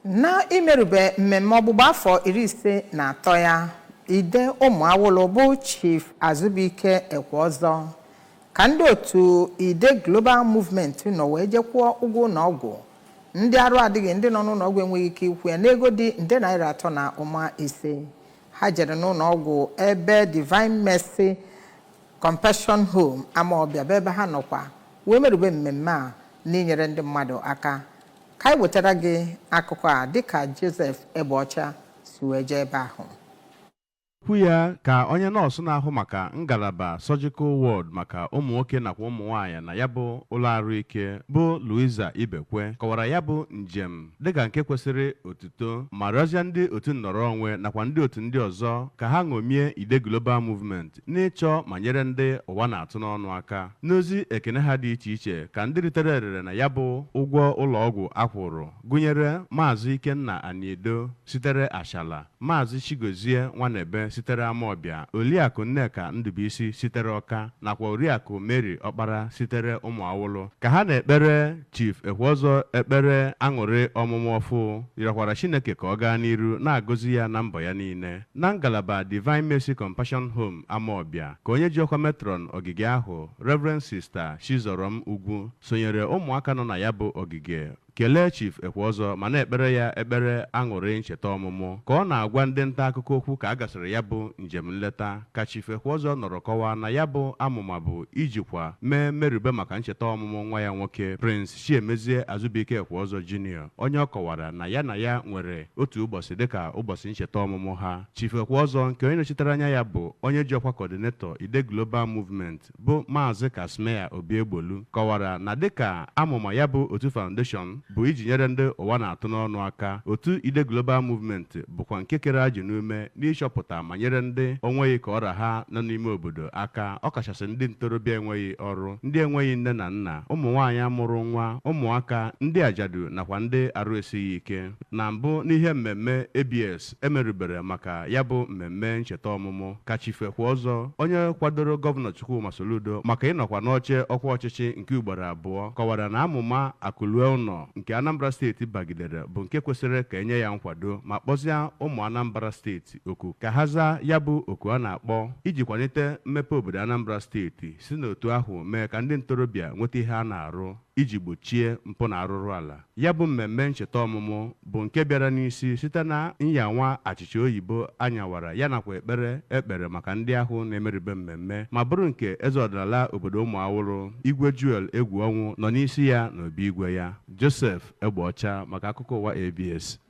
Na imerube mmemme ọgbụgba afọ 53 ya ide ụmụ awụlụ bụ Chief Azubike Ekweọzọ ka ndị otu ide Global Movement nọ wee jekwuo ụgwọ n'ọgwụ ndị arụ adịghị ndị nọ n'ụlọ ọgwụ enweghị ike ikwu ya n'ego dị nde naira 3.5 ha jere n'ụlọ ọgwụ ebe Divine Mercy Compassion Home Amawbia ebe ha nọkwa wee merube mmemme a n'inyere ndị mmadụ aka ka anyị wetara gị akụkọ a dịka Joseph Egbeọcha si wee jee ebe ahụ. Kwu ya ka onye nọọsụ na-ahụ maka ngalaba surgical ward maka ụmụ nwoke nakwa ụmụ nwaanyị na ya bụ ụlọ arụike bụ Louisa Ibekwe kọwara ya bụ njem dịka nke kwesịrị otuto ma rịọzie ndị otu nnọrọ onwe nakwa ndị otu ndị ọzọ ka ha ṅomie ide Global Movement n'ịchọ ma nyere ndị ụwa na-atụ n'ọnụ aka. N'ozi ekene ha dị iche iche ka ndị ritere erere na ya bụ ụgwọ ụlọọgwụ akwụrụ gụnyere Maazị Ikenna Aniedo sitere Ashala, Maazị Chigozie Nwanebe sitere Amawbia, Oliakụ Nneka Ndubuisi sitere Ọka nakwa Oriakụ Mary Ọkpara sitere ụmụ awụlụ ka ha na-ekpere Chief Ekweọzọ ekpere aṅụrị ọmụmụ ọfụ rịọkwara Chineke ka ọ gaa n'iru na-agọzi ya na mbọ ya niile. Na ngalaba Divine Mercy Compassion Home Amawbia ka onye ji ọkwa metron ogige ahụ Reverend Sister Chizorom Ugwu sonyere ụmụaka nọ na ya bụ ogige kelee Chief Ekweọzọ ma na-ekpere ya ekpere aṅụrị ncheta ọmụmụ ka ọ na-agwa ndị nta akụkọ okwu ka a gasịrị ya bụ njem nleta ka Chief Ekweọzọ nọrọ kọwaa na ya bụ amụma bụ ijikwa mee mmerube maka ncheta ọmụmụ nwa ya nwoke Prince Chiemezie Azubike Ekweọzọ Jr. onye ọ kọwara na ya nwere otu ụbọchị dịka ụbọchị ncheta ọmụmụ ha. Chief Ekweọzọ nke onye nọchitere anya ya bụ onye ji ọkwa coordinator ide Global Movement bụ Maazị Kasmia Obiegbolu kọwara na dịka amụma ya bụ otu foundation bụ iji nyere ndị ụwa na-atụ n'ọnụ aka, otu ide Global Movement bụkwa nke kere ajụ n'ume n'ịchọpụta ma nyere ndị onweghị ka ọra ha nọ n'ime obodo aka, ọkachasị ndị ntorobịa enweghị ọrụ, ndị enweghị nne na nna, ụmụ nwaanyị amụrụ nwa, ụmụaka, ndị ajadu nakwa ndị arụ esighị ike. Na mbụ n'ihe mmemme ABS emerubere maka ya bụ mmemme ncheta ọmụmụ ka Chief Ekweọzọ onye kwadoro Gọvanọ Chukwuma Soludo maka ịnọkwa n'oche ọkwa ọchịchị nke ugboro abụọ kọwara na amụma akụlue ụnọ nke Anambra steeti bagidere bụ nke kwesịrị ka enye ya nkwado ma kpọzie ụmụ Anambra steeti oku ka ha zaa ya bụ oku a na-akpọ iji kwalite mmepe obodo Anambra steeti si n'otu ahụ mee ka ndị ntorobịa nweta ihe a na-arụ iji gbochie mpụ na arụrụ ala. Ya bụ mmemme ncheta ọmụmụ bụ nke bịara n'isi site na nyanwa achịcha oyibo anyawara ya nakwa ekpere maka ndị ahụ na-emeribe mmemme ma bụrụ nke eze ọdịnala obodo ụmụ awụrụ Igwe Joel Egwu Ọnwụ nọ n'isi ya na obi igwe ya. Joseph Egbeọcha maka akụkọ ụwa ABS.